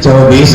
24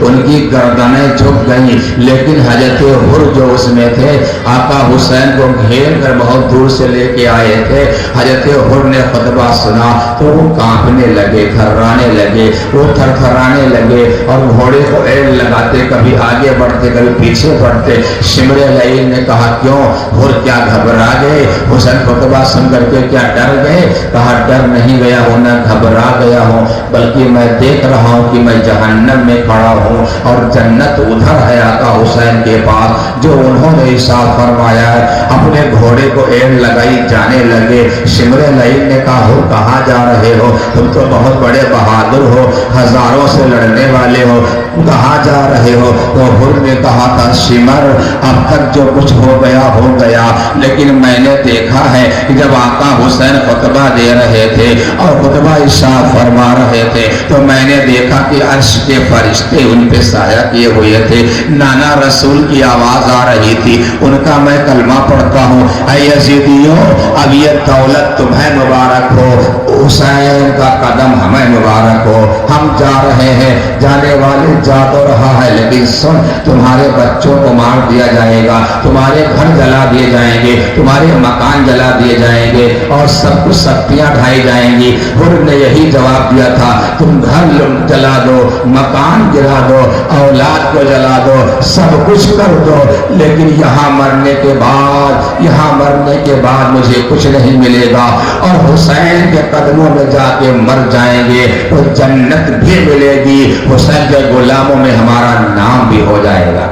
ان کی گردنیں جھک گئیں، لیکن حضرت حر جو اس میں تھے آقا حسین کو گھیر کر بہت دور سے لے کے آئے تھے۔ حضرت حر نے خطبہ سنا تو وہ کانپنے لگے، تھرانے لگے، وہ تھرتھرانے لگے اور گھوڑے کو ایڑ لگاتے، کبھی آگے بڑھتے کبھی پیچھے بڑھتے۔ شمر لعین نے کہا کیوں حر کیا گھبرا گئے؟ حسین خطبہ سن کر کے کیا ڈر گئے؟ کہا ڈر نہیں گیا ہوں، نہ گھبرا گیا ہوں، بلکہ میں دیکھ رہا ہوں کہ میں جہنم میں کھڑا ہوں اور جنت ادھر ہے آقا حسین کے پاس جو انہوں نے ارشاد فرمایا ہے۔ اپنے گھوڑے کو ایڑ لگائی جانے لگے۔ شمر لعین نے کہا ہو کہاں جا رہے ہو؟ تم تو بہت بڑے بہادر ہو، ہزاروں سے لڑنے والے ہو، کہاں جا رہے ہو؟ تو حر نے کہا تھا شمر اب تک جو کچھ ہو گیا، لیکن میں نے دیکھا ہے کہ جب آقا حسین خطبہ دے رہے تھے اور خطبہ ارشاد فرما رہے تھے تو میں نے دیکھا کہ عرش کے فرشتے ان پہ سایہ کیے ہوئے تھے، نانا رسول کی آواز آ رہی تھی، ان کا میں کلمہ پڑھتا ہوں، اے یزیدیوں اب یہ دولت تمہیں مبارک ہو، حسین کا قدم ہمیں مبارک ہو، ہم جا رہے ہیں، جانے والے جا تو رہا ہے لیکن سن تمہارے بچوں کو مار دیا جائے گا، تمہارے گھر جلا دیے جائیں گے، تمہارے مکان جلا دیے جائیں گے اور سب کچھ سختیاں ڈھائی جائیں گی۔ حر نے یہی جواب دیا تھا تم گھر جلا دو، مکان گرا دو، اولاد کو جلا دو، سب کچھ کر دو، لیکن یہاں مرنے کے بعد مجھے کچھ نہیں ملے گا اور حسین کے قدموں میں جا کے مر جائیں گے تو جنت بھی ملے گی، حسین کے غلاموں میں ہمارا نام بھی ہو جائے گا۔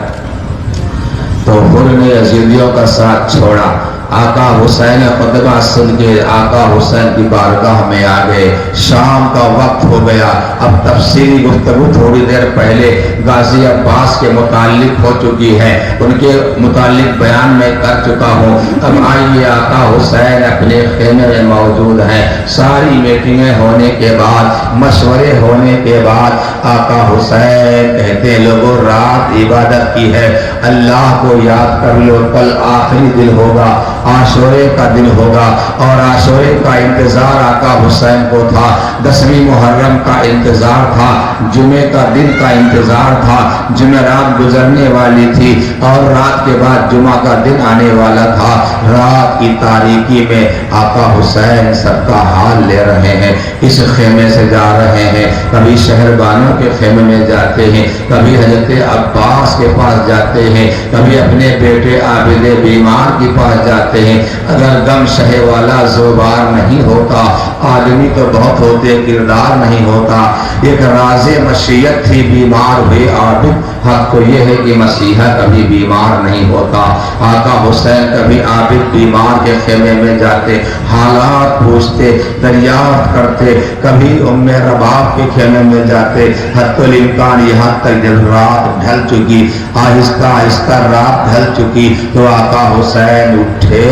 تو حر نے یزیدیوں کا ساتھ چھوڑا۔ آقا حسین خطبہ سن کے آقا حسین کی بارگاہ میں آ گئے۔ شام کا وقت ہو گیا۔ اب تفصیلی گفتگو تھوڑی دیر پہلے غازی عباس کے متعلق ہو چکی ہے، ان کے متعلق بیان میں کر چکا ہوں۔ اب آئیے آقا حسین اپنے خیمے میں موجود ہیں۔ ساری میٹنگیں ہونے کے بعد، مشورے ہونے کے بعد آقا حسین کہتے ہیں لوگوں رات عبادت کی ہے، اللہ کو یاد کر لو، کل آخری دن ہوگا، عاشورے کا دن ہوگا اور عاشورے کا انتظار آقا حسین کو تھا، 10ویں محرم کا انتظار تھا، جمعے کا دن کا انتظار تھا، جمعرات گزرنے والی تھی اور رات کے بعد جمعہ کا دن آنے والا تھا۔ رات کی تاریکی میں آقا حسین سب کا حال لے رہے ہیں، اس خیمے سے جا رہے ہیں، کبھی شہر بانوں کے خیمے میں جاتے ہیں، کبھی حضرت عباس کے پاس جاتے ہیں، کبھی اپنے بیٹے عابد بیمار کے پاس جاتے ہیں۔ اگر غم شہ والا زوبار نہیں ہوتا، آدمی تو بہت ہوتے، کردار نہیں ہوتا۔ ایک راز مشیت تھی بیمار ہوئے عابد، حق تو یہ ہے کہ مسیحا کبھی بیمار نہیں ہوتا۔ آقا حسین کبھی عابد بیمار کے خیمے میں جاتے، حالات پوچھتے، دریافت کرتے، کبھی ام رباب کے خیمے میں جاتے، حتی الامکان یہاں تک جب رات ڈھل چکی، آہستہ آہستہ رات ڈھل چکی تو آقا حسین اٹھے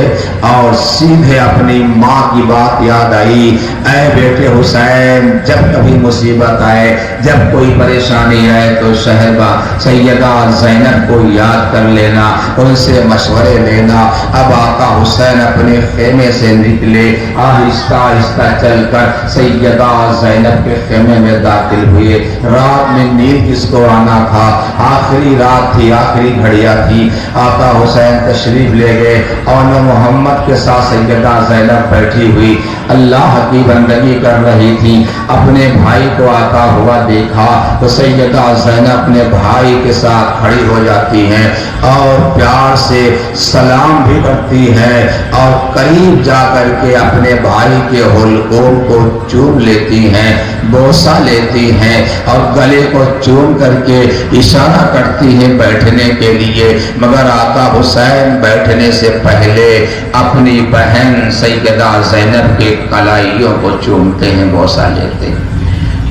اور سیدھے اپنی ماں کی بات یاد آئی، اے بیٹے حسین جب کبھی مصیبت آئے، جب کوئی پریشانی آئے تو صاحبہ سیدہ زینب کو یاد کر لینا، ان سے مشورے لینا۔ اب آقا حسین اپنے خیمے سے نکلے، آہستہ آہستہ چل کر سیدہ زینب کے خیمے میں داخل ہوئے۔ رات میں نیند کس کو آنا تھا، آخری رات تھی، آخری گھڑیاں تھی۔ آقا حسین تشریف لے گئے اور محمد کے ساتھ سیدہ زینب بیٹھی ہوئی اللہ کی بندگی کر رہی تھی۔ اپنے بھائی کو آتا ہوا دیکھا تو سیدہ زینب اپنے بھائی کے ساتھ کھڑی ہو جاتی ہیں اور پیار سے سلام بھی کرتی ہے اور قریب جا کر کے اپنے بھائی کے حلقوم کو چوم لیتی ہیں، بوسہ لیتی ہیں اور گلے کو چوم کر کے اشارہ کرتی ہیں بیٹھنے کے لیے، مگر آقا حسین بیٹھنے سے پہلے اپنی بہن سیدہ زینب کے کلائیوں کو چومتے ہیں، بوسہ لیتے ہیں،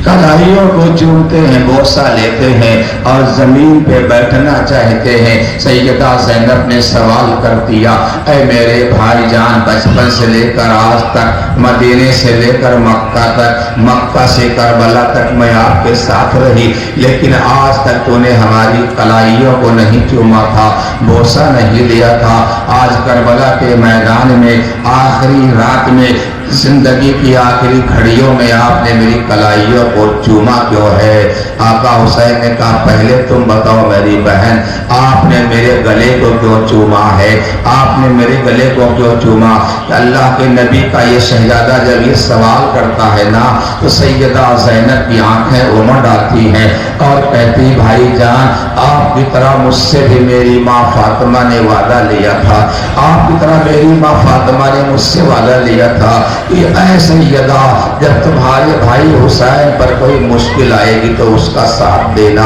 کلائیوں کو چومتے ہیں، بوسہ لیتے ہیں اور زمین پہ بیٹھنا چاہتے ہیں۔ سیدہ زینب نے سوال کر دیا، اے میرے بھائی جان، بچپن سے لے کر آج تک، مدینے سے لے کر مکہ تک، مکہ سے کربلا تک میں آپ کے ساتھ رہی، لیکن آج تک تو نے ہماری کلائیوں کو نہیں چوما تھا، بوسہ نہیں لیا تھا۔ آج کربلا کے میدان میں آخری رات میں زندگی کی آخری گھڑیوں میں آپ نے میری کلائیوں کو چوما کیوں ہے؟ آقا حسین نے کہا پہلے تم بتاؤ میری بہن، آپ نے میرے گلے کو کیوں چوما ہے؟ آپ نے میرے گلے کو کیوں چوما؟ اللہ کے نبی کا یہ شہزادہ جب یہ سوال کرتا ہے نا تو سیدہ زینب کی آنکھیں امڑ آتی ہیں اور کہتی بھائی جان آپ کی طرح مجھ سے بھی میری ماں فاطمہ نے وعدہ لیا تھا، آپ کی طرح میری ماں فاطمہ نے مجھ سے وعدہ لیا تھا کہ اے سیدہ جب تمہارے بھائی حسین پر کوئی مشکل آئے گی تو اس کا ساتھ دینا،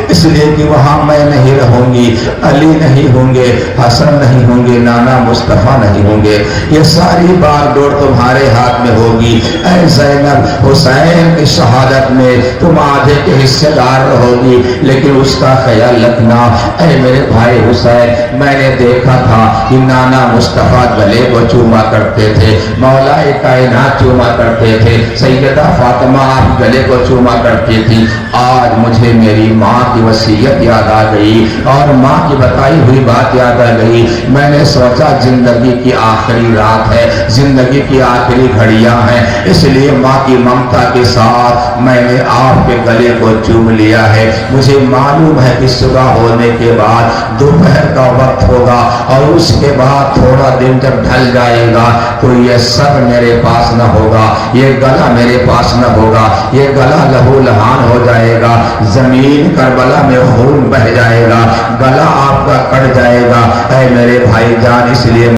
اس لیے کہ وہاں میں نہیں رہوں گی، علی نہیں ہوں گے، حسن نہیں ہوں گے، نانا مصطفیٰ نہیں ہوں گے، یہ ساری بار ڈور تمہارے ہاتھ میں ہوگی۔ اے زینب حسین کی شہادت میں تم آدھے کے حصے دار رہو گی، لیکن اس کا خیال رکھنا اے میرے بھائی حسین، میں نے دیکھا تھا کہ نانا مصطفیٰ گلے کو چوما کرتے تھے، مولا کائنات چوما کرتے تھے، سیدہ فاطمہ آپ گلے کو چوما کرتی تھی۔ آج مجھے میری ماں کی وصیت یاد آ گئی اور ماں کی بتائی ہوئی بات یاد آ گئی۔ میں نے سوچا زندگی کی آخری رات ہے، زندگی کی آخری گھڑیاں ہیں، اس لیے ماں کی ممتا کے ساتھ میں نے آپ کے گلے کو چوم لیا ہے۔ مجھے معلوم ہے کہ صبح ہونے کے بعد دوپہر کا وقت ہوگا اور اس کے بعد تھوڑا دن جب ڈھل جائے گا تو یہ سب میرے پاس نہ ہوگا، یہ گلا میرے پاس نہ ہوگا، یہ گلا لہو لہان ہو جائے گا، زمین کربلا میں خون بہ جائے گا، گلا آپ کا کٹ جائے گا۔ اے میرے بھائی جان، اس لیے